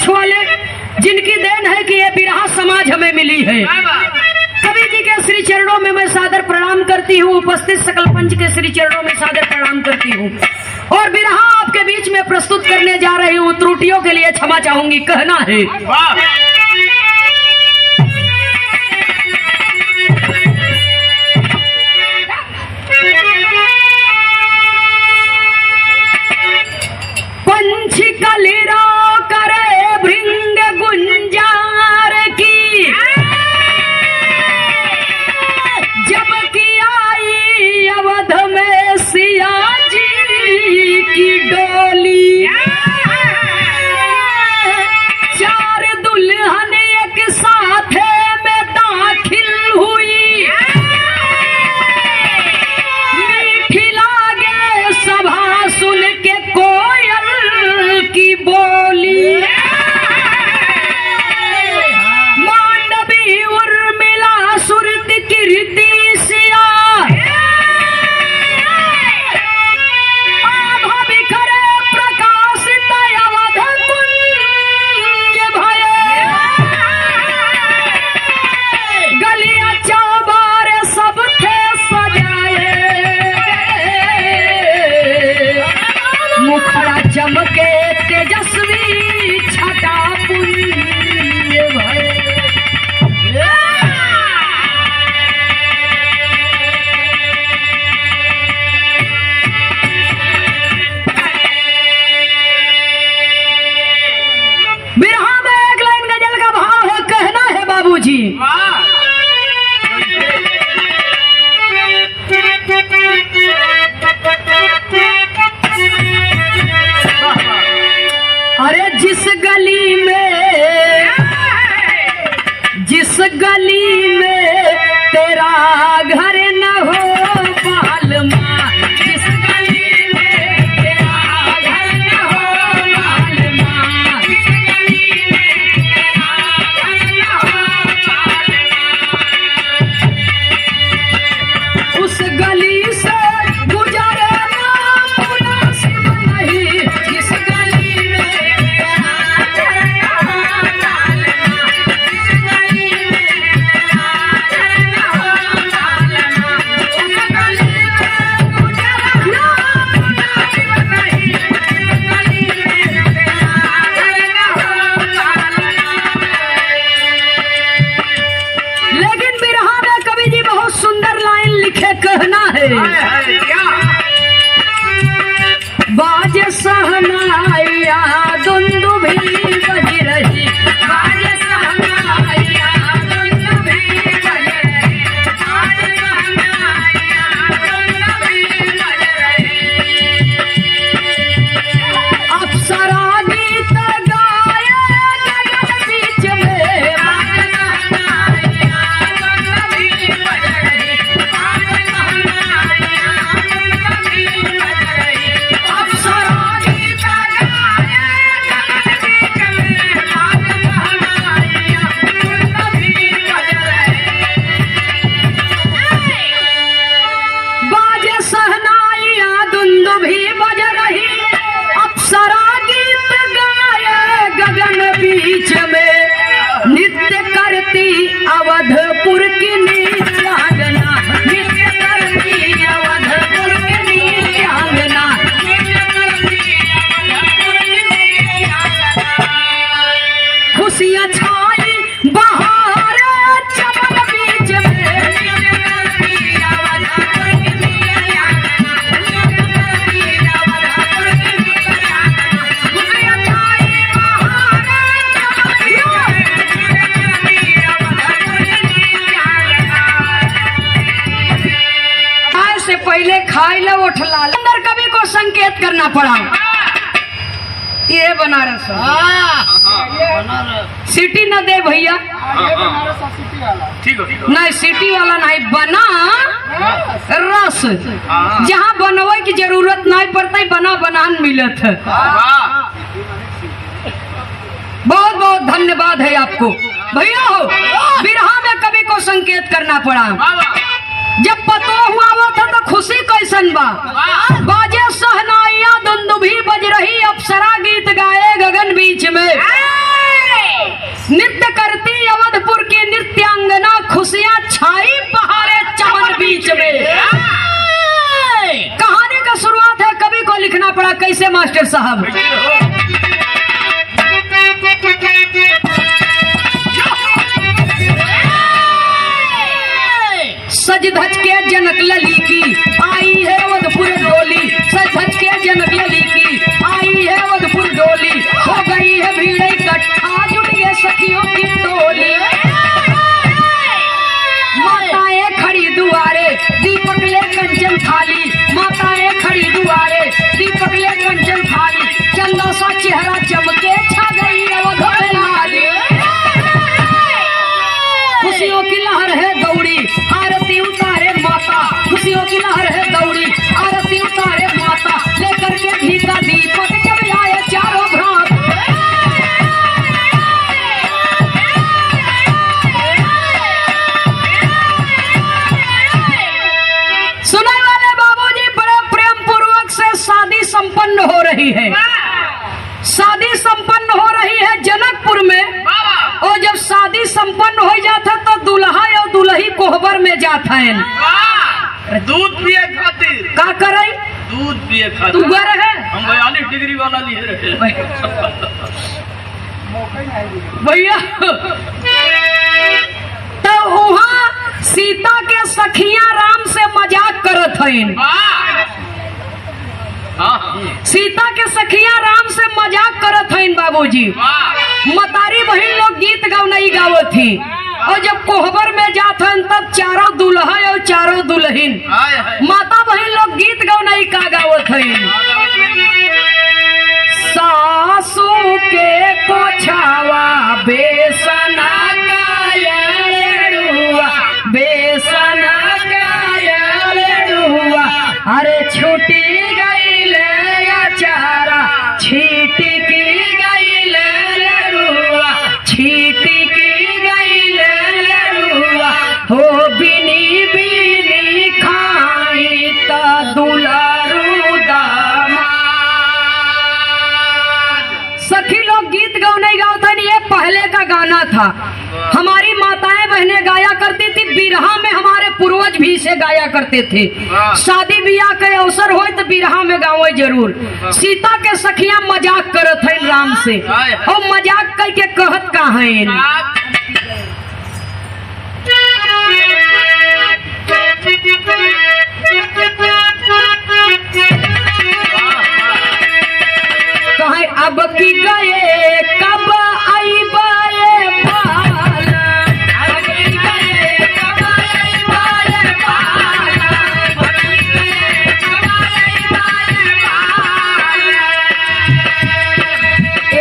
मोक्ष वाले, जिनकी देन है कि ये बिरहा समाज हमें मिली है। कवि जी के श्री चरणों में मैं सादर प्रणाम करती हूँ, उपस्थित सकल पंच के श्री चरणों में सादर प्रणाम करती हूँ और बिरहा आपके बीच में प्रस्तुत करने जा रही हूँ। त्रुटियों के लिए क्षमा चाहूंगी। कहना है पंछी कलिरा करे भृंग गुंजार की, जब की आई अवध में सिया जी की डोली, चार दुल्हन एक साथ में दाखिल हुई, मीठी लागे सभा सुन के कोयल की बोली, मांडवी उर्मिला सुरत कीर्ति सिया, आभा बिखरे प्रकाशित अवध कुंज भये, गलियां चौबारे सब थे सजाए, मुखड़ा चमके तेजस्वी छटा पुण्य भये। बिरहा में एक लाइन गजल का भाव है। कहना है बाबूजी, अरे जिस गली में तेरा घर न हो मालूमा, जिस गली में तेरा घर न हो मालूमा, जिस गली में तेरा घर न हो मालूमा, उस गली से गुजरे ना मुनासिब नहीं, जिस गली में तेरा घर न हो मालूमा, जिस गली में तेरा घर न हो मालूमा, उस गली से गुजरे ना मुनासिब नहीं, जिस गली में तेरा घर न हो मालूमा। लेकिन बिरहा में कवि जी बहुत सुंदर लाइन लिखे। कहना है बाज सहनाइया दुंदुभी बज रही, बाज सहनाइया दुंदुभी बज रही, बाज सहनाइया दुंदुभी बज रही, अप्सरा गीत गाए गगन बीच में, बाज सहनाइया दुंदुभी बज रही, बाज सहनाइया दुंदुभी बज रही, अप्सरा गीत गाए गगन बीच में, बाज सहनाइया दुंदुभी बज रही, बाजे सहनाइया दुंदुभी बज रही, अप्सरा गीत गाए गगन बीच में, नृत्य करती अवधपुर की नृत्यांगना, नृत्य करती अवधपुर की नृत्यांगना, नृत्य करती अवधपुर की नृत्यांगना, खुशियां छाई बहार चमन बीच में, नृत्य करती अवधपुर की नृत्यांगना, नृत्य करती अवधपुर की नृत्यांगना, खुशियां छाई बहार चमन बीच में, नृत्य करती अवधपुर की नृत्यांगना। खाए से पहले खाई लो उठला। अंदर कवि को संकेत करना पड़ा। ये बनारस सिटी न दे भैया, नहीं सिटी वाला नहीं, बना रस, जहाँ बनवे की जरूरत नहीं पड़ता, बना बनान मिलत है। बहुत बहुत धन्यवाद है आपको भैया। हो बिरहा में कवि को संकेत करना पड़ा। जब पतो हुआ वो था तो खुशी कैसन बा, बाजे सहनाइया दुंदुभी बज रही, अप्सरा गीत गाए गगन बीच में, बीच में। कहानी का शुरुआत है, कवि को लिखना पड़ा कैसे मास्टर साहब। सज धज के जनक लली की आई है अवधपुर डोली, सज धज के जनक लली की आई है अवधपुर डोली, हो गई है भीड़ इकट्ठा जुट गए सखियों की टोली। माताएं खड़ी दुआरे दीपक ले कंचन थाली, माताएं खड़ी दुआरे दीपक ले कंचन थाली, चंदा सा चेहरा चमके छा गई अवध में लाली। खुशियों की लहर है दौड़ी आरती उतारे माता, खुशियों की लहर है दौड़ी आरती उतारे माता, लेकर के घी का दीपक जब आए चारों भ्रात। सुनने वाले बाबूजी, बड़े प्रेम पूर्वक से शादी संपन्न हो रही है। शादी संपन्न हो रही है जनकपुर में, और जब शादी संपन्न हो जाता तो दुल्हा और दुल्ही कोहबर में जाता है दूध पिए खातिर। का करे? दूध पिए खातिर। तू गर है? हम 42 डिग्री वाला लिए रहे भैया। तो वहाँ सीता के सखियां राम से मजाक करत हैं। सीता के सखियां राम से मजाक करत हैं बाबूजी। मतारी बहन लोग गीत गौनई गावत थी, और जब कोहबर में जात हन तब चारों दुल्हा और चारों दुल्हन माता बहन लोग गीत गौनई का गावत हैं। सासू के पोछावा बेसना गायलुआ, बेसना गायलुआ, अरे छूटी गई ले अचारा छीटी की गई ले लड़ुआ, छीटी की गई ले लड़ुआ, हो बिनी बिनी खाई ता दुलारू दामाद। सखी लोग गीत गाओ नहीं गाओ, ये पहले का गाना था। हमारी माताएं बहनें गाया करती थी, बिरहा में हमारे पूर्वज भी इसे गाया करते थे। शादी ब्याह के अवसर हो तो बिरहा में गाओ जरूर। सीता के सखियां मजाक करत हैं राम से, और मजाक करके कहत का है। कहे अब की गए कब आई बाए बाला, अब की गए कब आई बाए बाला, अब की गए कब आई बाए बाला।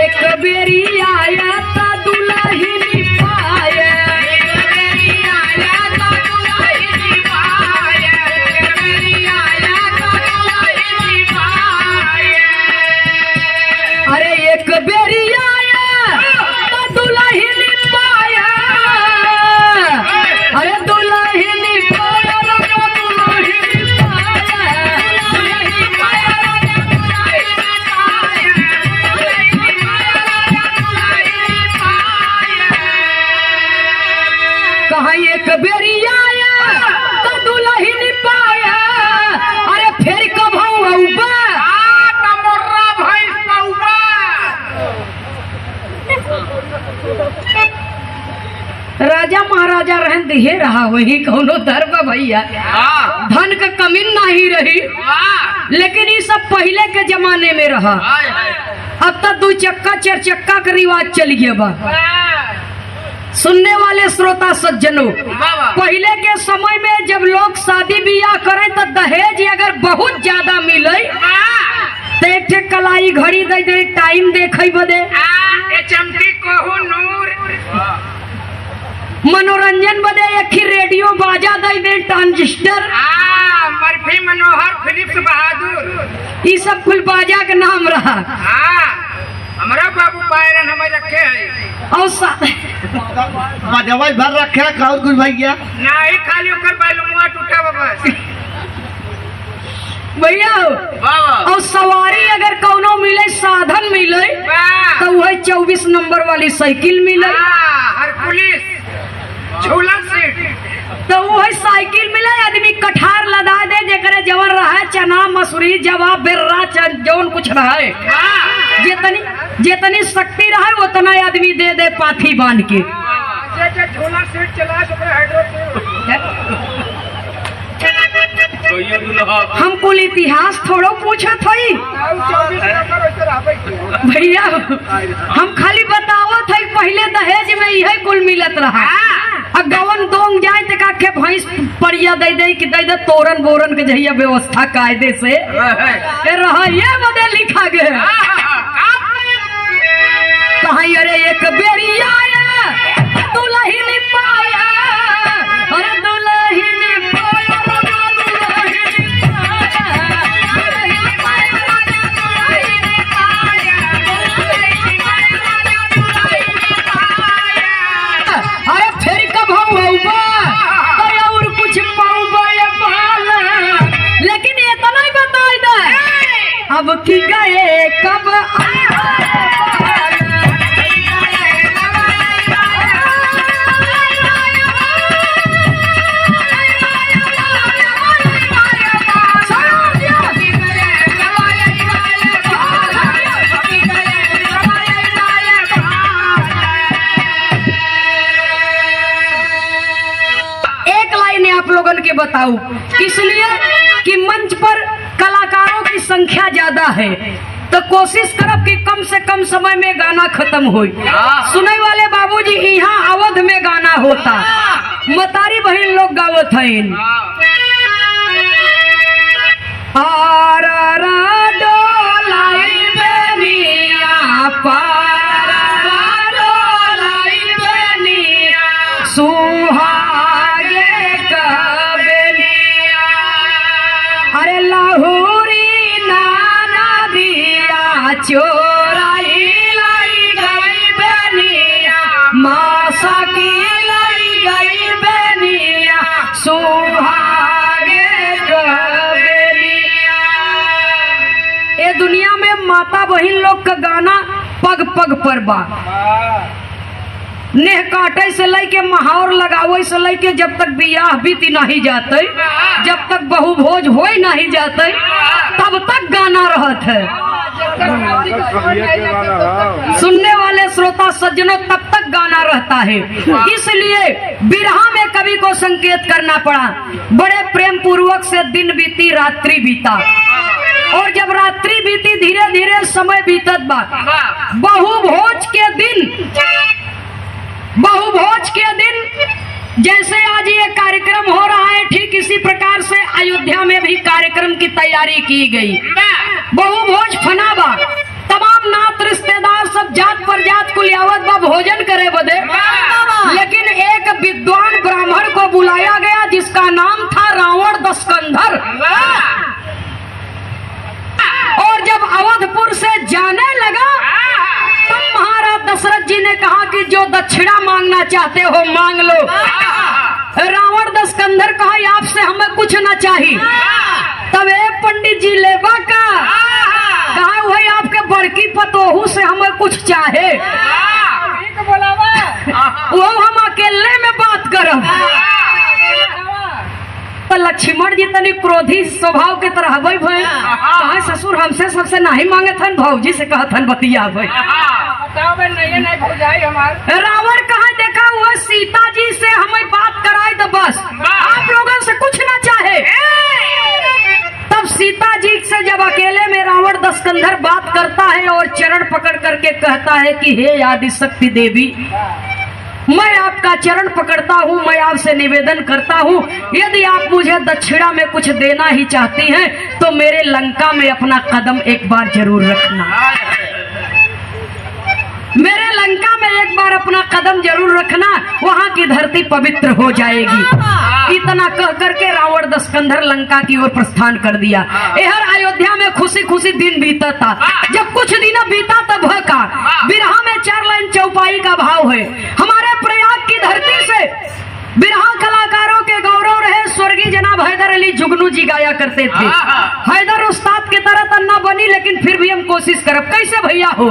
एक बेरी आया ता दुल्हन पाया, एक बेरी आया ता दुल्हन पाया, एक बेरी आया ता दुल्हन पाया। अरे एक बेरी आया तो दुल्हन पाया, अरे दुल्हन पाया राजा दुल्हन पाया, दुल्हन पाया राजा दुल्हन पाया, दुल्हन पाया राजा दुल्हन पाया। कहाँ एक बेरी आया तो दुल्हन पाया, अरे फिर कब औबा राजा महाराजा रहन दिए रहा वही कौनो धर्म भैया, धन का कमी नहीं रही। लेकिन ये सब पहले के जमाने में रहा। अब तक 2 चक्का 4 चक्का का रिवाज चल गया बा। सुनने वाले श्रोता सज्जनों, पहले के समय में जब लोग शादी ब्याह करें तो दहेज अगर बहुत ज्यादा मिले तो एक कलाई घड़ी दे दे, टाइम देखे बदे, चमकी कहू नूर, मनोरंजन बदे एक ही रेडियो बाजा दे दे, ट्रांजिस्टर, मर्फी मनोहर फिलिप्स बहादुर, ये सब कुल बाजा का नाम रहा। हमारा बाबू पायरन हमें रखे है, और बाजवा भर रखे खाओ कुछ भैया नहीं खाली ओकर बैलुआ टूटा बस भैया। और सवारी अगर कौनो मिले, साधन मिले तो वह 24 नंबर वाली साइकिल मिले, हर पुलिस झूला सीट तो वही साइकिल मिले आदमी कठार लदा दे जेकरे जवन रहा चना मसूरी जवा बिर्रा जौन कुछ रहे जितनी शक्ति रहे उतना आदमी दे दे पाथी बांध के। झोला सीट चला हम कुल इतिहास थोड़ो पूछत हई भैया, हम खाली बतावत हई पहले दहेज में यही कुल मिलत रहा। गवन दोंग जाए तो का के भैंस परिया दे दे कि दे दे तोरन बोरन के जहिया व्यवस्था कायदे से रहा ये बदे लिखा गया। कहीं अरे एक बेरिया दुल्हन पाया अरे दुल्हन पाया अरे फिर कब और कुछ लेकिन इतना ही बता दे अब की गए कब के बताऊं इसलिए कि मंच पर कलाकारों की संख्या ज्यादा है तो कोशिश करब कि कम से कम समय में गाना खत्म हो। सुने वाले बाबूजी यहाँ अवध में गाना होता, मतारी बहन लोग गावत हैं। अरे लाहौरी नाना दिया चोराई लाई गई बनिया मासा की लाई गई बनिया सुहागे कबेलिया। ये दुनिया में माता बहन लोग का गाना पग पग पर बा। नेह काटे से लेके महावर लगावे से लेके जब तक बियाह बीती नहीं जाते, जब तक बहु भोज हो नहीं जाते तब तक गाना रहत है। सुनने वाले श्रोता सज्जनों तब तक गाना रहता है। इसलिए बिरहा में कवि को संकेत करना पड़ा। बड़े प्रेम पूर्वक से दिन बीती रात्रि बीता और जब रात्रि बीती धीरे धीरे समय बीतत बा। बहुभोज के दिन जैसे आज ये कार्यक्रम हो रहा है ठीक इसी प्रकार से अयोध्या में भी कार्यक्रम की तैयारी की गई। बहुभोज फनाबा तमाम नात रिश्तेदार सब जात पर जात कुलियावत बा भोजन करे बदे, लेकिन एक विद्वान ब्राह्मण को बुलाया गया जिसका नाम था रावण दस्कंधर। और जब अवधपुर से जाने लगा तब महाराज दशरथ जी ने कहा कि जो दक्षिणा मांगना चाहते हो मांग लो। रावण दस्कंधर कहा आपसे हमें कुछ न चाहिए। तब एक पंडित जी लेबा का कहा वही आपके बड़की पतोहू से हमें कुछ चाहे, वो हम अकेले में बात करो। तो लक्ष्मण जी तनी क्रोधी स्वभाव के तरह भाई भाई ससुर हमसे सबसे नहीं मांगे थन भौजी से कहा थन बतिया भाई। रावण कहा देखा हुआ सीता जी से हमें बात कराए तो बस आप लोगों से कुछ ना चाहे। तब सीता जी से जब अकेले में रावण दस्कंधर बात करता है और चरण पकड़ करके कहता है कि हे आदि शक्ति देवी मैं आपका चरण पकड़ता हूँ, मैं आपसे निवेदन करता हूँ यदि आप मुझे दक्षिणा में कुछ देना ही चाहती हैं तो मेरे लंका में अपना कदम एक बार जरूर रखना। मेरे लंका में एक बार अपना कदम जरूर रखना, वहाँ की धरती पवित्र हो जाएगी। इतना कह करके रावण दस्कंधर लंका की ओर प्रस्थान कर दिया। यह अयोध्या में खुशी खुशी दिन बीता था। जब कुछ दिन बीता तब का बिरहा में 4 लाइन चौपाई का भाव है। हमारे प्रयाग की धरती से बिरहा कलाकारों के गौरव रहे स्वर्गीय जनाब हैदर अली जुगनू जी गाया करते थे। हैदर उस्ताद की तरह तो न बनी लेकिन फिर भी हम कोशिश करब। कैसे भैया हो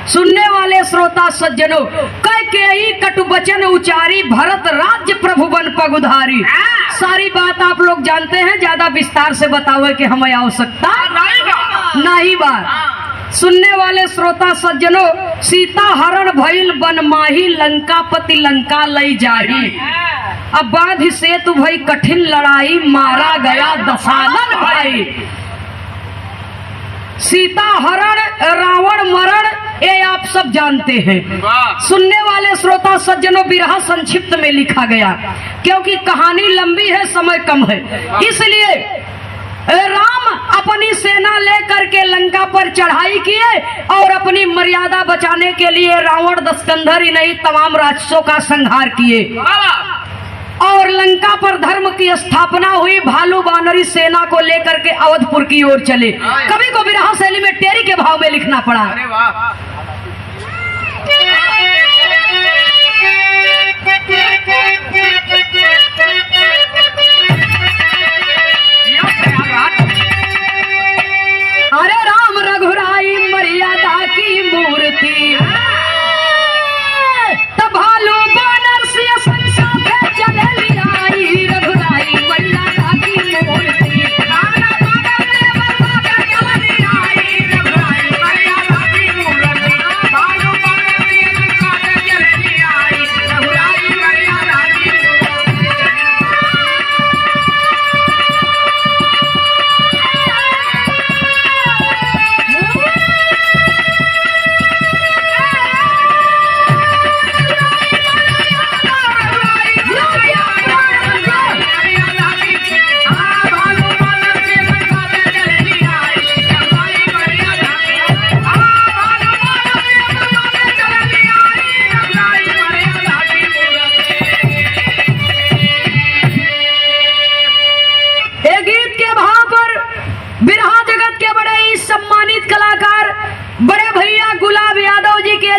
सुनने वाले श्रोता सज्जनों, कह के ही कटु वचन उचारी, भरत राज्य प्रभु बन पगुधारी। सारी बात आप लोग जानते हैं, ज्यादा विस्तार से बतावे कि हमें आवश्यकता नहीं बात। सुनने वाले श्रोता सज्जनों, सीता हरण भइल बनमाही, लंकापति लंका लई जाही। अब बांध सेतु भई कठिन लड़ाई, मारा गया दशानन भाई। सीता हरण रावण मरण ये आप सब जानते हैं। सुनने वाले श्रोता सज्जनों, बिरहा संक्षिप्त में लिखा गया, क्योंकि कहानी लंबी है, समय कम है, इसलिए राम अपनी सेना लेकर के लंका पर चढ़ाई किए और अपनी मर्यादा बचाने के लिए रावण दस्कंधर ही नहीं तमाम राक्षसों का संहार किए और लंका पर धर्म की स्थापना हुई। भालू बानरी सेना को लेकर के अवधपुर की ओर चले। कभी को बिरहा शैली में टेरी के भाव में लिखना पड़ा। अरे वाह। अरे राम रघुराई मर्यादा की मूर्ति, तब भालू बानर से संसार चले लियाई। रघुराई मर्यादा की मूर्ति,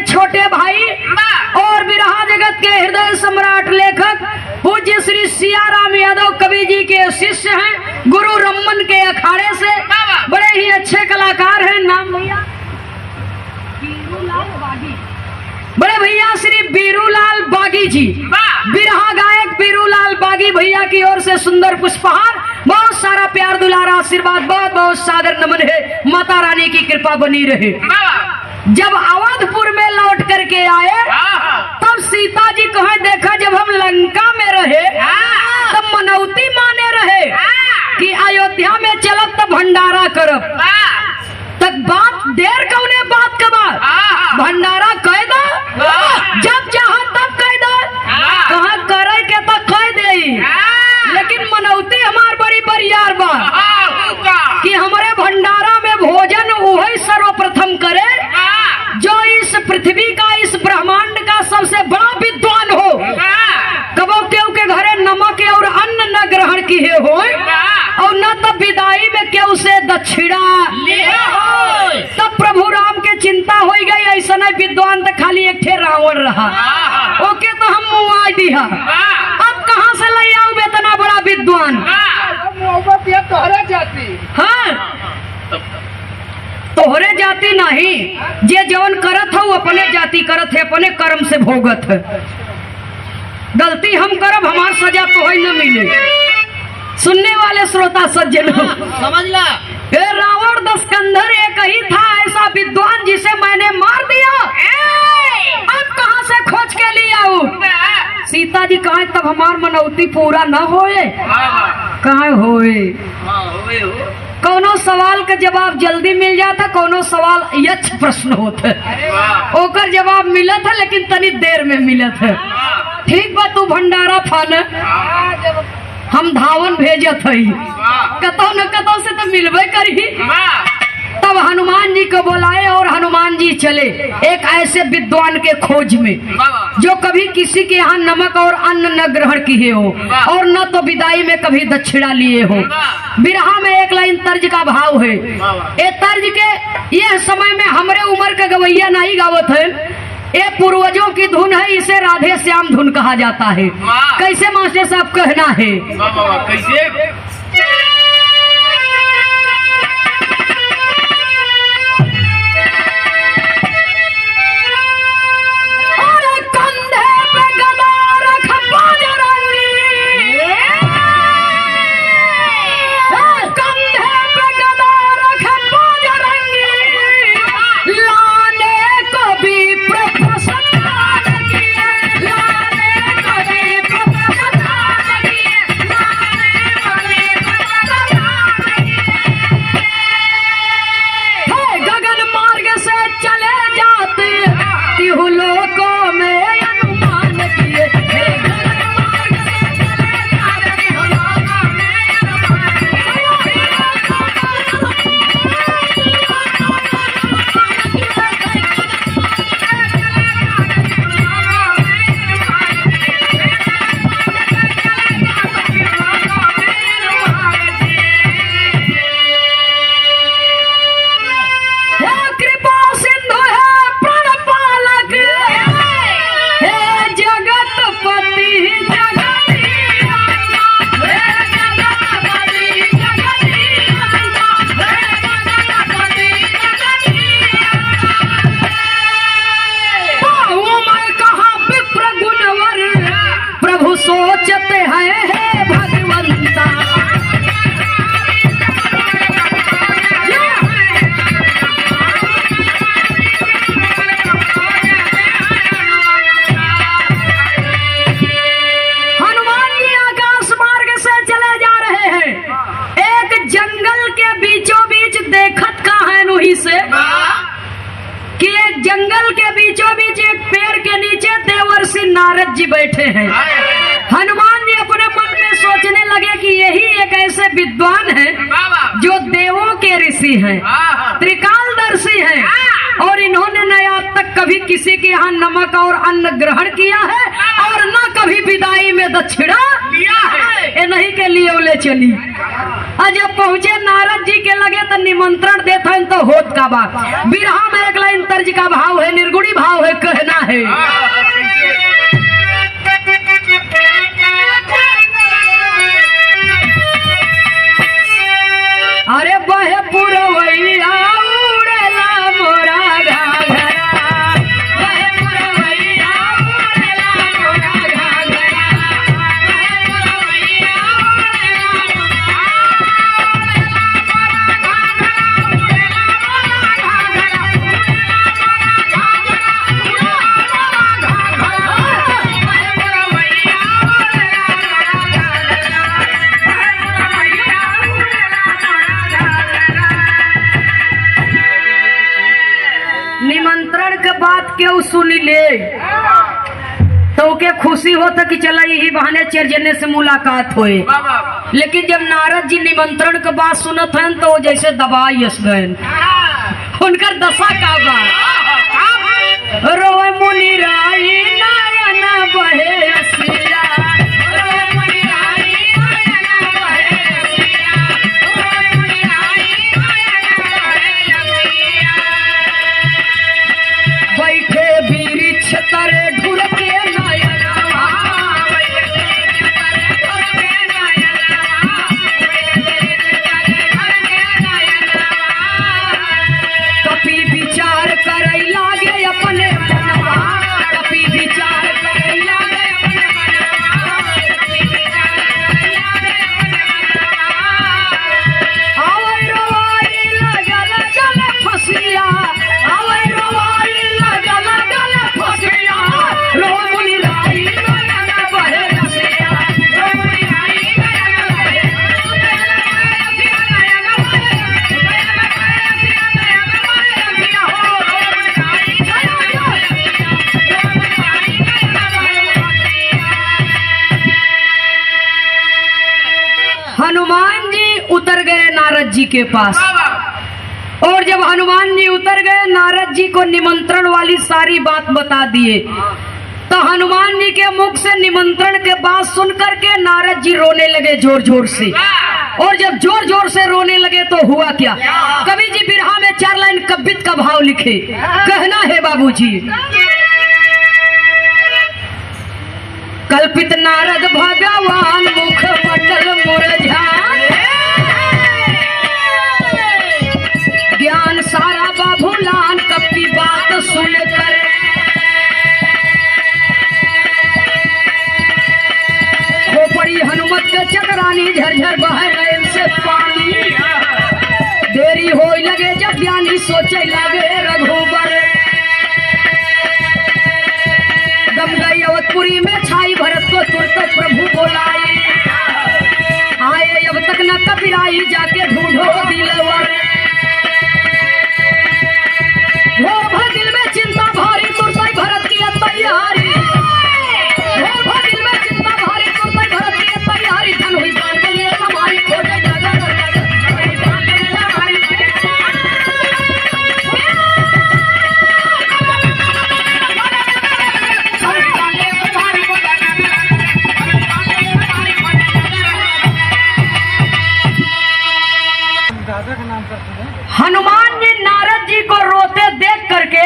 छोटे भाई और बिरहा जगत के हृदय सम्राट लेखक पूज्य श्री सियाराम यादव कवि जी के शिष्य हैं। गुरु रमन के अखाड़े से बड़े ही अच्छे कलाकार हैं। नाम भैया बीरूलाल बागी, बड़े भैया श्री बीरूलाल बागी जी, बिरहा गायक बीरूलाल बागी भैया की ओर से सुंदर पुष्पहार, बहुत सारा प्यार दुलारा आशीर्वाद, बहुत बहुत सादर नमन है। माता रानी की कृपा बनी रहे। जब अवधपुर में लौट करके आए तब सीता जी कहे, देखा जब हम लंका में रहे तब मनौती माने रहे कि अयोध्या में चलब तो भंडारा करब, तक बात देर कौने बात का बात भंडारा कह दो, जब चाह तब कह दो, कहा करे के तो कह दे, लेकिन मनौती हमार बड़ी बरियार बात कि हमारे भंडारा में भोजन वही सर्वप्रथम करे जो इस पृथ्वी का, इस ब्रह्मांड का सबसे बड़ा विद्वान हो। कबो केहू के घरे नमक और अन्न न ग्रहण किए हो और न तब विदाई में केहू से दक्षिणा लिए हो। तब प्रभु राम के चिंता हो गई, ऐसा नहीं विद्वान तो खाली एक ठे रावण रहा, ओके तो हम मुआ दिया, अब कहाँ से ले आऊ इतना बड़ा विद्वान। हाँ तोहरे जाति नहीं, जे जवन करत हो अपने जाति करत है, अपने कर्म से भोगत है। गलती हम करब, हमार सजा तो ही न मिले। सुनने वाले श्रोता सज्जन समझ ला, रावण दस्कंधर एक ही था ऐसा विद्वान जिसे मैंने मार दिया, अब कहाँ से खोज के लिए आऊं। सीता जी कहे तब हमार मनौती पूरा न होए, कहाँ होए। कोनो सवाल का जवाब जल्दी मिल जाता, कोनो सवाल यक्ष प्रश्न होता, ओकर जवाब मिलत है लेकिन तनी देर में मिलत है। ठीक बा तू भंडारा फान, हम धावन भेजत है, कतौ न कतौ से तो मिलबे करी। तब हनुमान जी को बुलाए और हनुमान जी चले एक ऐसे विद्वान के खोज में जो कभी किसी के यहाँ नमक और अन्न न ग्रहण किए हो और न तो विदाई में कभी दक्षिणा लिए हो। बिरहा में एक लाइन तर्ज का भाव है, ये तर्ज के यह समय में हमरे उम्र का गवैया नहीं गावत है, ये पूर्वजों की धुन है, इसे राधे श्याम धुन कहा जाता है। कैसे मास्टर साहब कहना है, कैसे बैठे हैं। हनुमान जी अपने मन में सोचने लगे कि यही एक ऐसे विद्वान हैं जो देवों के ऋषि हैं, त्रिकालदर्शी हैं, और इन्होंने न आज तक कभी किसी के यहाँ नमक और अन्न ग्रहण किया है और न कभी विदाई में दक्षिणा लिया है। नहीं के लिए बोले चली। आज जब पहुंचे नारद जी के लगे तो निमंत्रण देते हैं तो होत का बात। बिरहा में एक लाइन तर्ज का भाव है, निर्गुणी भाव है, कहना है अरे बहे पुरवैया उड़ेला मोरा घाघरा, बहे पुरवैया उड़ेला मोरा घाघरा, बहे पुरवैया उड़ेला निमंत्रण के बात क्यों सुन ले तो के खुशी होता कि चला यही बहाने चार जने से मुलाकात होए। लेकिन जब नारद जी निमंत्रण के बात सुनत हैं तो जैसे दबाई यस गए उनकर दशा का बा रोए मुनि राई नयन बहे असिया, रोए मुनि राई नयन बहे असिया, रोए मुनि राई नयन बहे असिया। बैठे वृक्ष तरे ढुर के नयनवा, बैठे वृक्ष तरे ढुर के नयनवा, बैठे वृक्ष तरे ढुर के नयनवा। कपि विचार करई लागे अपने मनवा, कपि विचार करई लागे अपने मनवा, कपि विचार करई लागे अपने मनवा। आवै रोवाई लगल गल फसिया, आवै रोवाई लगल गल फसिया, रो मुनि राई नयन बहे रसिया, रो मुनि राई नयन बहे रसिया, नयन बहे रसिया, नयन बहे रसिया, हो रो मुनि राई नयन बहे रसिया, रो मुनि राई नयन बहे रसिया। हनुमान जी उतर गए नारद जी के पास, और जब हनुमान जी उतर गए नारद जी को निमंत्रण वाली सारी बात बता दिए तो हनुमान जी के मुख से निमंत्रण के बाद सुनकर के नारद जी रोने लगे जोर जोर से। और जब जोर जोर से रोने लगे तो हुआ क्या? कवि जी बिरहा में 4 लाइन कवित का भाव लिखे, कहना है बाबूजी कल्पित नारद भगवान मुख पटल मुरझाए, ज्ञान सारा बाबूलान कपी बात सुनकर, खोपड़ी हनुमत के चकरानी झरझर बह गए से पानी, देरी हो लगे जब ज्ञानी सोचे लगे रघुबर, गम गई अवधपुरी में छाई भरत को तुरंत प्रभु बोलाई, आए अब तक न कपिराई जाके ढूंढो दिलवर, दिल में चिंता भारी तुरंत भरत की तैयारी, दिल में चिंता भारी तुरंत भरत की तैयारी, धन हुई बात के लिए हमारी खोजे जगह हनुमान जी नारद जी को रोते देख करके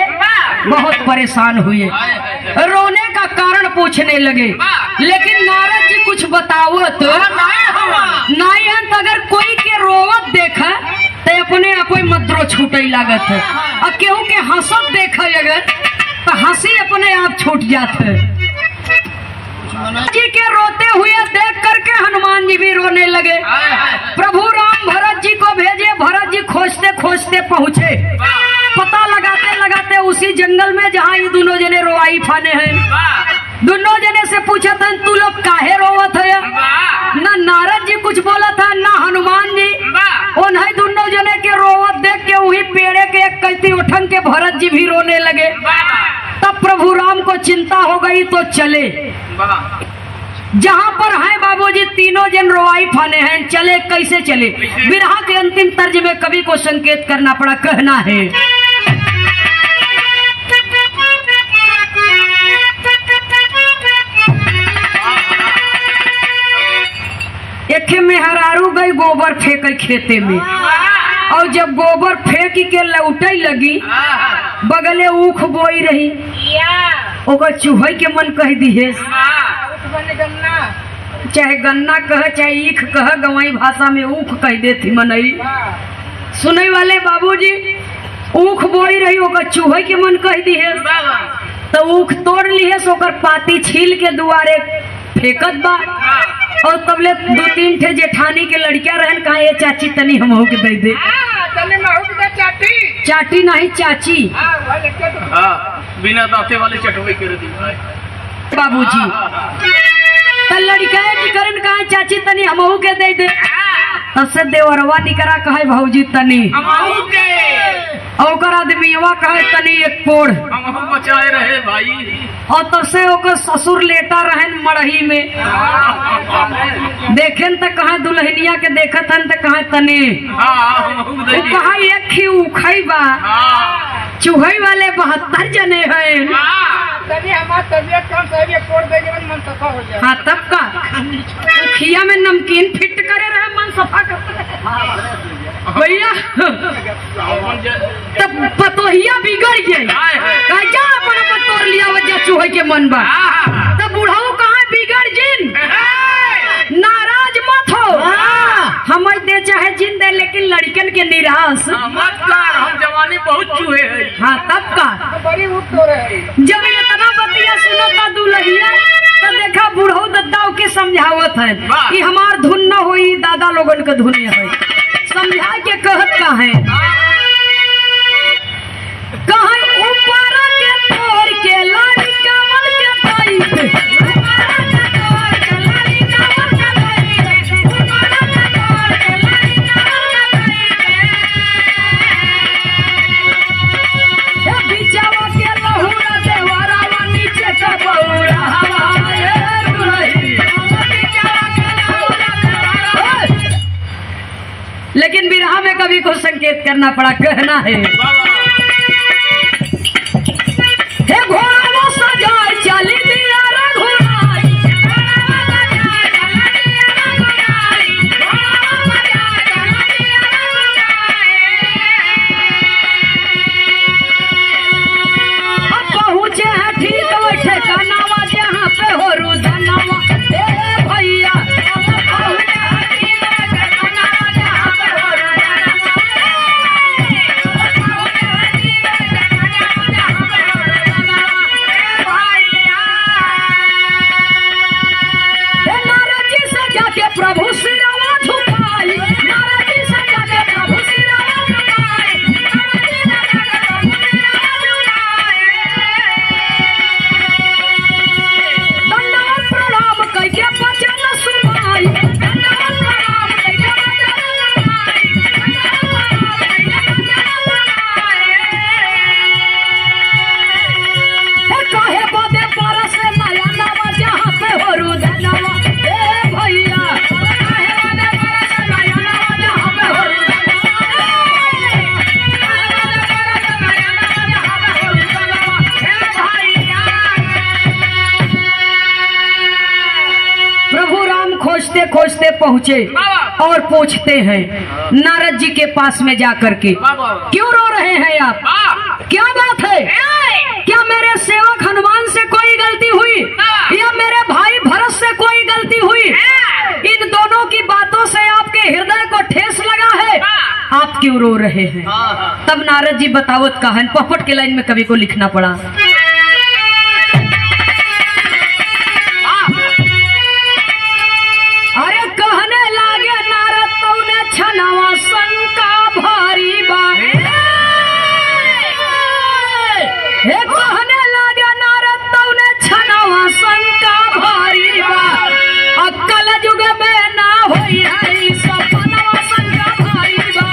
बहुत परेशान हुए, रोने का कारण पूछने लगे। लेकिन नारद जी कुछ बतावत नहीं है, तो अगर कोई के रोवत देखा तो अपने आप मद्रो छूटे लागत है, और केहू के हंसत देखा अगर तो हंसी अपने आप छूट जात है। जी के रोते हुए देख करके हनुमान जी भी रोने लगे। प्रभु राम भरत जी को भेजे, भरत जी खोजते खोजते पहुँचे, पता लगाते लगाते उसी जंगल में जहाँ ये दोनों जने रोवाई फाने हैं। दोनों जने से पूछा था तू लोग काहे रोवत है? ना नारद जी कुछ बोला था ना हनुमान जी, उन्हें दोनों जने के रोवत देख के वही पेड़े के एक कैती उठन के भरत जी भी रोने लगे। तब प्रभु राम को को चिंता हो गई तो चले। वाह जहाँ पर हैं बाबूजी तीनों जन रोवाई फाने हैं, चले कैसे चले? बिरहा के अंतिम तर्ज में कवि को संकेत करना पड़ा, कहना है एक मेहरारू गई गोबर फेंक खेते में, और जब गोबर फेंक के लौटे लगी बगले ऊख बोई रही, ओकर चूहे के मन कह दिहे, चाहे गन्ना कह चाहे ईख कह, गवाई भाषा में ऊख कह देती मनई। सुने वाले बाबूजी ऊख बोई रही, ओकर चूहे के मन कह दिहे, तो ऊख तोड़ लिए सो ओकर पाती छील के दुआरे फेंकत बा। और तबले 2-3 ठे जेठानी के लड़कियां रहन, कहा ये चाची तनी हमहू के दे दे। चाटी नहीं चाची, बिना दांते वाले चटोई कर दी बाबूजी। तो लड़का की करन कहा चाची तनी हमहू के दे दे। तब से देवरवा निकरा कहे भौजी तनी, और आदमीवा कहे तनी एक कोड़, बचाए रहे भाई। और तब से ओकर ससुर लेटा रहन मड़ही में, देखेन त कहा दुल्हनिया के देखत हन त कहा तनी, वो कहा एक ही उखई बा, चूहई वाले 72 जने हैं। हाँ तब का खिया में नमकीन फिट करे रहे, मन सफा करते भैया। तब पतोहिया बिगड़ गई, जा अपन तोड़ लिया वजह चूहे के मन बा। तब बुढ़ाऊ कहाँ बिगड़ जिन, नाराज मत हो, हम दे चाहे जिन दे, लेकिन लड़कन के निराश मत कर, हम जवानी बहुत चूहे हैं। हाँ तब का जब इतना बतिया सुनो था दुल्हिया, तो देखा बुढ़ऊ दद्दा के समझावत है कि हमार धुन न होई, दादा लोगन के धुने है, समझा के कहत का है कहाँ ऊपर के तोड़ के लाड़ी कमल के पाइप, लेकिन बिरहा में कवि को संकेत करना पड़ा, कहना है हे घोड़ा सजाए चली दिया पहुँचे हैं ठीक वैसे कानावा जहाँ पे हो रुदनावा भैया। प्रभु सिरवा झुकाई, नारद जी से जाके प्रभु सिरवा झुकाई, दंडवत प्रणाम करके बचन सुनाई, दंडवत प्रणाम करके बचन सुनाई, काहे बदे परस नया नवा जहाँ पे हो रुदनवा भैया। प्रभु राम खोजते खोजते पहुँचे और पूछते हैं नारद जी के पास में जाकर के, क्यों रो रहे हैं आप, क्या बात है? क्या मेरे सेवक हनुमान से कोई गलती हुई या मेरे भाई भरत से कोई गलती हुई? इन दोनों की बातों से आपके हृदय को ठेस लगा है, आप क्यों रो रहे हैं? तब नारद जी बतावत कहान पपट के लाइन में कवि को लिखना पड़ा, अरे कहने लागे नारद तूने छनावा शंका भारी बा, हे कहने लागे नारद तूने छनावा शंका भारी बा, अक्कल युग में ना होई है सपनवा शंका भारी बा।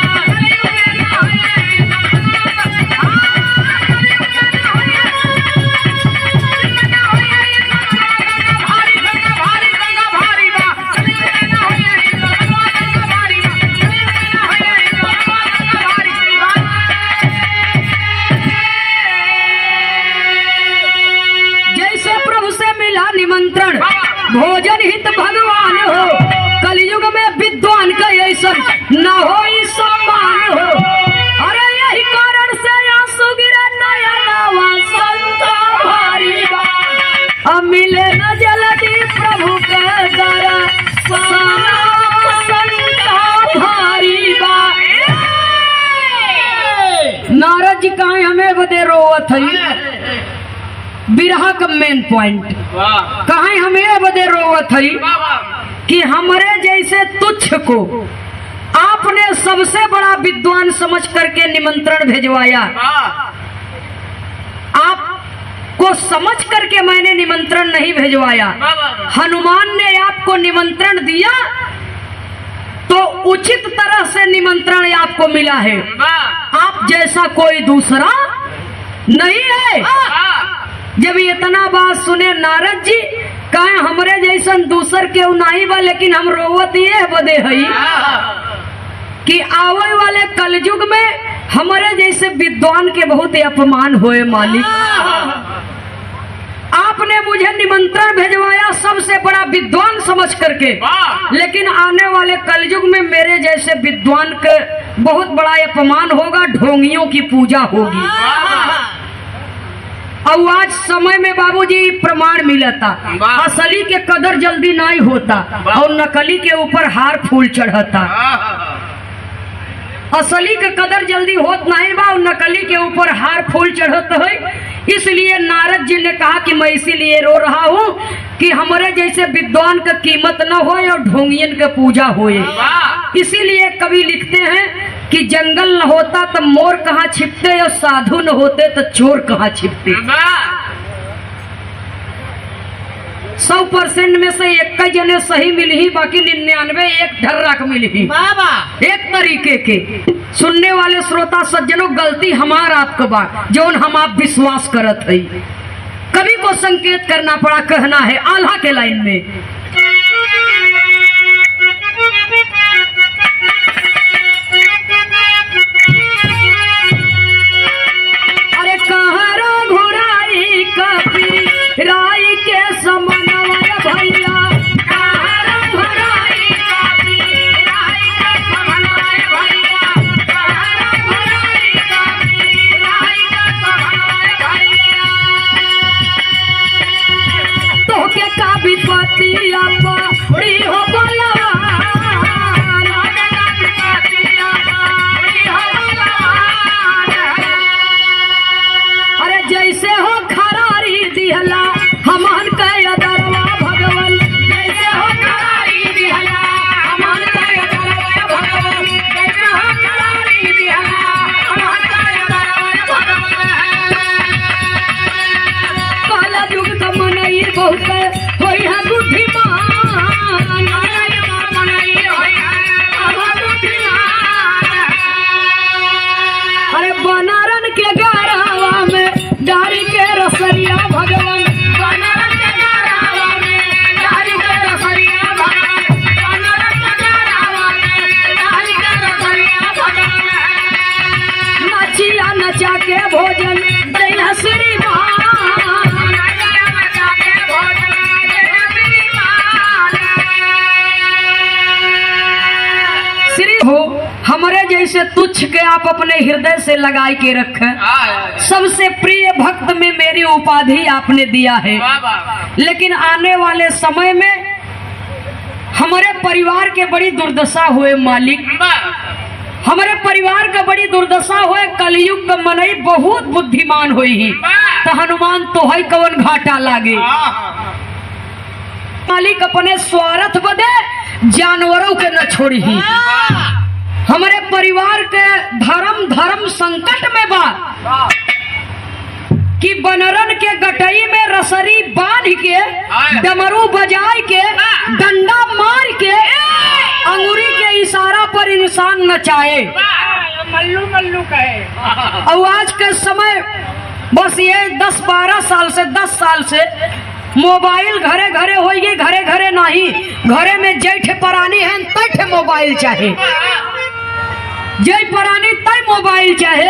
निमंत्रण, भोजन हित भगवान हो, कलयुग में विद्वान का ऐसा न हो सम्मान हो। अरे यही कारण से आंसू गिरे नयनवा संता भारी बा, अब मिले न जल्दी प्रभु के दर्शन संता भारी बा। नारद जी कहा हमें बदे रोवत है, बिरहा का मेन पॉइंट कहा हमें बदे रोवत है कि हमारे जैसे तुच्छ को आपने सबसे बड़ा विद्वान समझ करके निमंत्रण भेजवाया, आपको समझ करके मैंने निमंत्रण नहीं भेजवाया। हनुमान ने आपको निमंत्रण दिया तो उचित तरह से निमंत्रण आपको मिला है, आप जैसा कोई दूसरा नहीं है। जब इतना बात सुने नारद जी कहे हमरे जैसा दूसर के नहीं बा, लेकिन हम रोवत ये बदे हई कि आवे वाले कलयुग में हमारे जैसे विद्वान के बहुत अपमान होए मालिक। आपने मुझे निमंत्रण भेजवाया सबसे बड़ा विद्वान समझ करके, लेकिन आने वाले कलयुग में मेरे जैसे विद्वान के बहुत बड़ा अपमान होगा, ढोंगियों की पूजा होगी। और आज समय में बाबूजी प्रमाण मिला था, असली के कदर जल्दी नहीं होता और नकली के ऊपर हार फूल चढ़ता। असली के कदर जल्दी होत नहीं बा और नकली के ऊपर हार फूल चढ़त है। इसलिए नारद जी ने कहा कि मैं इसीलिए रो रहा हूँ कि हमारे जैसे विद्वान का कीमत न होए और ढोंगियन का पूजा होए। इसीलिए कवि लिखते हैं कि जंगल न होता तो मोर कहाँ छिपते और साधु न होते तो चोर कहाँ छिपते। 100% में से एक जने सही मिल ही, बाकी 99 एक ढर्रक मिल ही। एक तरीके के सुनने वाले श्रोता सज्जनों, गलती हमार आपको बा जो हम आप विश्वास करत है। कवि को संकेत करना पड़ा, कहना है आल्हा के लाइन में, अरे कहरा घुराई कपी राई के समनवा भैया, कहरा घुराई कपी राई के समनवा भैया, कहरा घुराई कपी राई के समनवा भैया। तो के का विपत्ति आपा बड़ी हो बोलवा, अरे जैसे हो खरारी दिहला हमान के अदरवा भगवान, जैसे हो खरारी दिहला हमान के अदरवा भगवान, जैसे हो खरारी दिहला हमान के अदरवा भगवान। काला युग का मनई बहुत होई है बुद्धिमान, काला युग का मनई होई है बुद्धिमान। अरे बनारन के गारावा में डारी के रसरिया भगवान, बनारन के गारावा में डारी के रसरिया भगवान, बनारन के गारावा में डारी के रसरिया भगवान। नचिया नचा के भोजन दैया श्रीमान, नचिया नचा के भोजन दैया श्रीमान। श्री हो हमारे जैसे तुच्छ के आप अपने हृदय से लगाई के रखें। सबसे प्रिय भक्त में मेरी उपाधि आपने दिया है, लेकिन आने वाले समय में हमारे परिवार के बड़ी दुर्दशा हुए मालिक, हमारे परिवार का बड़ी दुर्दशा हुए। कलयुग का मनई बहुत बुद्धिमान हुई ही, तो हनुमान तो है कवन घाटा लागे। मालिक अपने स्वार्थ बदे जानवरों के न छोड़ी ही। हमारे परिवार के धर्म संकट में बा कि बनरन के गटई में रसरी बांध के, डमरू बजाय के, डंडा मार के, अंगूरी के इशारा पर इंसान नचाए। मल्लू मल्लू कहे। और आज के समय बस ये 10-12 साल से 10 साल से मोबाइल घरे घरे हो गई, घरे घरे नहीं, घरे में जैठे परानी है तैठे मोबाइल चाहे, जय परानी तय मोबाइल चाहे।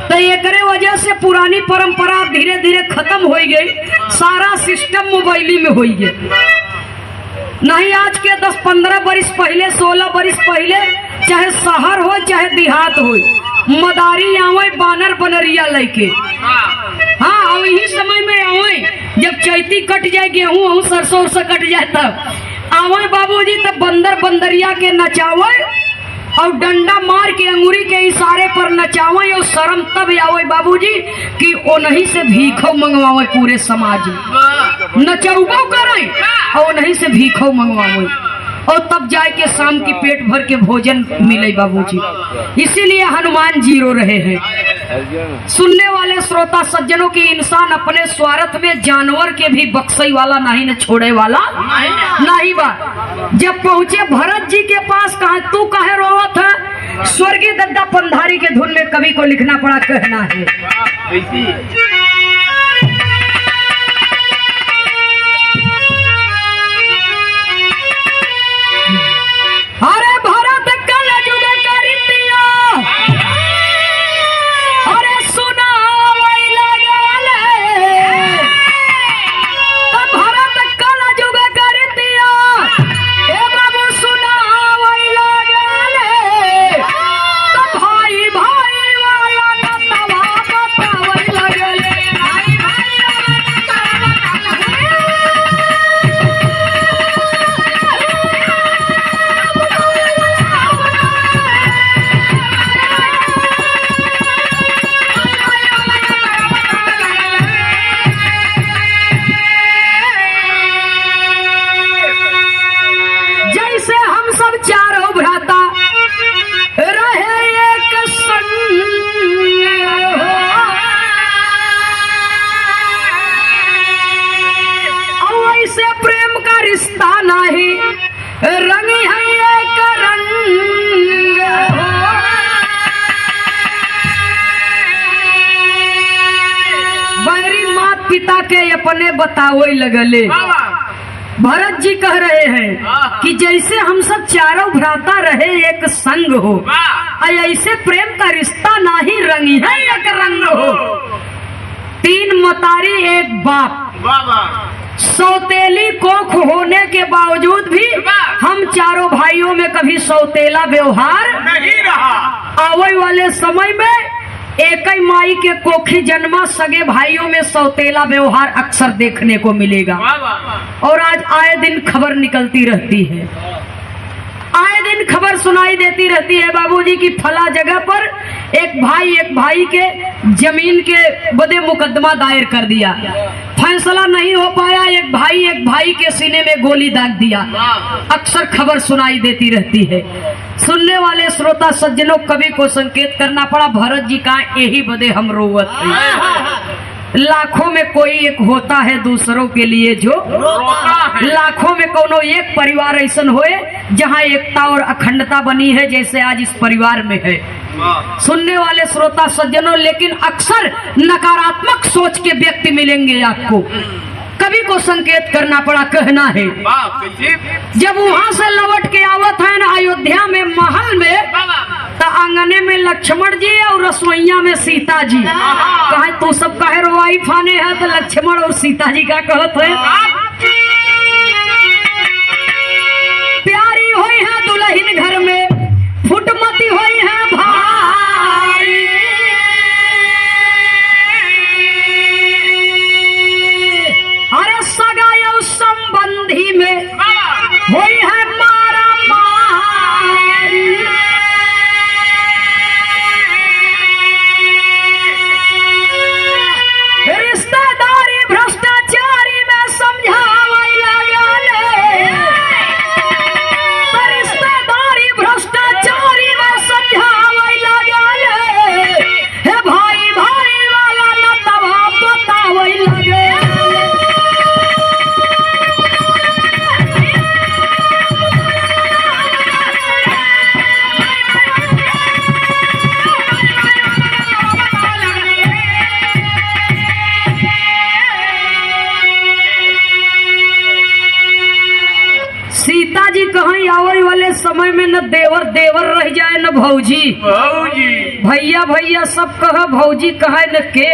तो एकरे वजह से पुरानी परंपरा धीरे धीरे खत्म हो गई, सारा सिस्टम मोबाइली में हो गया। नहीं आज के 10-15 बरिस पहले, 16 बरिस पहले, चाहे शहर हो चाहे देहात हो, मदारी आवे बानर बनरिया लेके। हाँ, और यही समय में आवे जब चैती कट जाए, गेहूं और सरसों उरसों कट जाए, तब आवे बाबूजी तब बंदर बंदरिया के नचावे और डंडा मार के अंगूरी के इशारे पर नचावे। और शर्म तब आवे बाबूजी कि ओ नहीं से भीखो मंगवावे पूरे समाज में, नचौबो करे और नहीं से भीखो मंगवावे, और तब जाए के शाम की पेट भर के भोजन मिले बाबूजी। इसीलिए हनुमान जीरो रहे हैं। सुनने वाले श्रोता सज्जनों की इंसान अपने स्वार्थ में जानवर के भी बक्सई वाला नहीं न छोड़े वाला नहीं बा। जब पहुंचे भरत जी के पास, कहा तू काहे रोवत है? स्वर्गीय दद्दा पंधारी के धुन में कवि को लिखना पड़ा, कहना है अरे भरत कल जुग करितिया, अरे सुनावै लगले, भरत कल जुग करितिया, ए बाबू सुनावै लगले, भाई भाई वाला नतवा बतावै लगले, भाई भाई वाला नतवा जैसे हम सब चारों भ्राता रहे एक संग हो, और ऐसे प्रेम का रिश्ता नहीं रंग है एक रंग हो। बैरी माता पिता के अपने बतावे लगले। भरत जी कह रहे हैं कि जैसे हम सब चारों भ्राता रहे एक संग हो, ऐसे प्रेम का रिश्ता नहीं रंगी है एक रंग हो। 3 मतारी एक बाप, सौतेली कोख होने के बावजूद भी हम चारों भाइयों में कभी सौतेला व्यवहार नहीं रहा। आवे वाले समय में एक ही माई के कोखी जन्मा सगे भाइयों में सौतेला व्यवहार अक्सर देखने को मिलेगा। और आज आए दिन खबर निकलती रहती है, आए दिन खबर सुनाई देती रहती है बाबूजी की फला जगह पर एक भाई के जमीन के बदे मुकदमा दायर कर दिया, फैसला नहीं हो पाया, एक भाई के सीने में गोली दाग दिया। अक्सर खबर सुनाई देती रहती है। सुनने वाले श्रोता सज्जनों, कवि को संकेत करना पड़ा, भरत जी का यही बदे हम रोवत हैं। लाखों में कोई एक होता है दूसरों के लिए जो लाखों में कोनो एक परिवार ऐसा होए जहां एकता और अखंडता बनी है, जैसे आज इस परिवार में है। सुनने वाले श्रोता सज्जनों, लेकिन अक्सर नकारात्मक सोच के व्यक्ति मिलेंगे आपको। कवि को संकेत करना पड़ा, कहना है जब वहां से लौट के आवत है ना अयोध्या में महल में, तो आंगने में लक्ष्मण जी और रसोईया में सीता जी। कहे तू सब कहे रोवाई फाने है, तो लक्ष्मण और सीता जी का कहत है प्यारी हुई है दुल्हन घर में, फुटमती हुई है भाई, अरे सगाई संबंधी में हुई है मारा मारी, रिश्तेदारी भ्रष्टाचारी में समझावे लगले, रिश्तेदारी भ्रष्टाचारी में समझावे लगले, हे भाई भाई वाला नतवा बतावे लगे। सीता जी कहीं आवे वाले समय में न देवर देवर रह जाए न भौजी भौजी भैया भैया सब कह भौजी कहे न के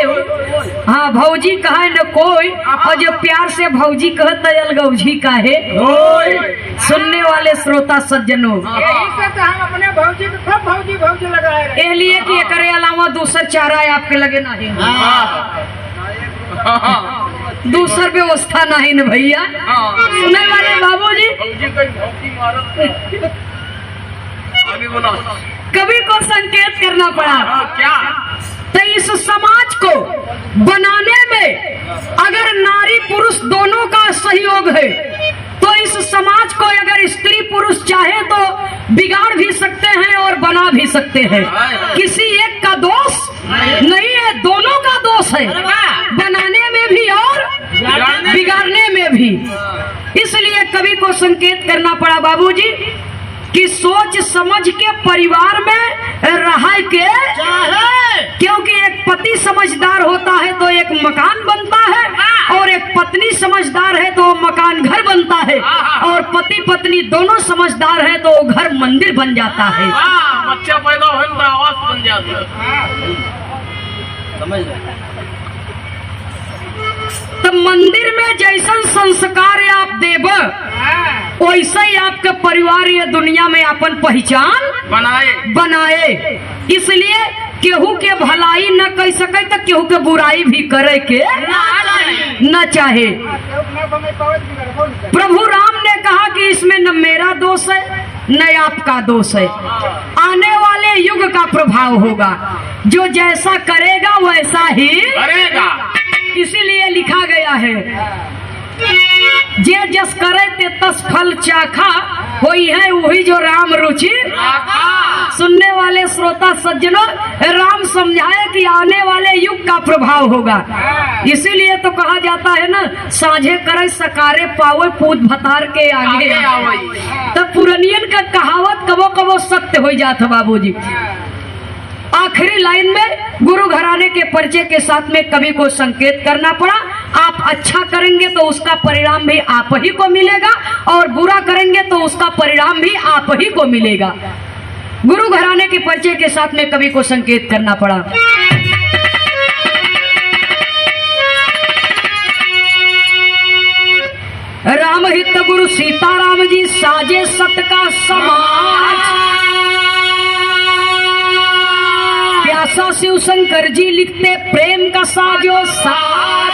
हाँ भौजी कहे न कोई और जो प्यार से भौजी कह तयल गौजी काहे सुनने वाले श्रोता सज्जनों यही से तो हम अपने भौजी को सब भौजी भौजी लगाए रहे। इसलिए कि एकरे अलावा दूसर चारा आपके लगे नहीं दूसर व्यवस्था नहीं न भैया सुनने वाले बाबूजी कभी को संकेत करना पड़ा क्या तो इस समाज को बनाने में अगर नारी पुरुष दोनों का सहयोग है तो इस समाज को अगर स्त्री पुरुष चाहे तो बिगाड़ भी सकते हैं और बना भी सकते हैं। किसी एक का दोष नहीं है, दोनों का दोष है, बनाने में भी और बिगाड़ने में भी। इसलिए कवि को संकेत करना पड़ा बाबूजी कि सोच समझ के परिवार में रह के, क्योंकि एक पति समझदार होता है तो एक मकान बनता है और एक पत्नी समझदार है तो मकान घर बनता है और पति पत्नी दोनों समझदार है तो घर मंदिर बन जाता है। बच्चा पैदा हो तो आवाज बन जाता समझ तो मंदिर में जैसा संस्कार आप देव वैसा ही आपके परिवार ये दुनिया में अपन पहचान बनाए। इसलिए केहू के भलाई न कर सके तो केहू के बुराई भी करे के न चाहे। प्रभु राम ने कहा कि इसमें न मेरा दोष है न आपका दोष है, आने वाले युग का प्रभाव होगा, जो जैसा करेगा वैसा ही करेगा। इसीलिए लिखा गया है जे जस करे ते तस फल चाखा होई है वही जो राम रुचि। सुनने वाले श्रोता सज्जनों राम समझाए कि आने वाले युग का प्रभाव होगा। इसीलिए तो कहा जाता है ना साझे करे सकारे पावे पूत भतार के आगे तो पुरनियन का कहावत कबो कबो सत्य हो जाता बाबूजी। आखिरी लाइन में गुरु घराने के परिचय के साथ में कवि को संकेत करना पड़ा, आप अच्छा करेंगे तो उसका परिणाम भी आप ही को मिलेगा और बुरा करेंगे तो उसका परिणाम भी आप ही को मिलेगा। गुरु घराने के परिचय के साथ में कवि को संकेत करना पड़ा। राम हित गुरु सीताराम जी साजे सत का समाज, प्यासा शिव शंकर जी लिखते प्रेम का साजो साज।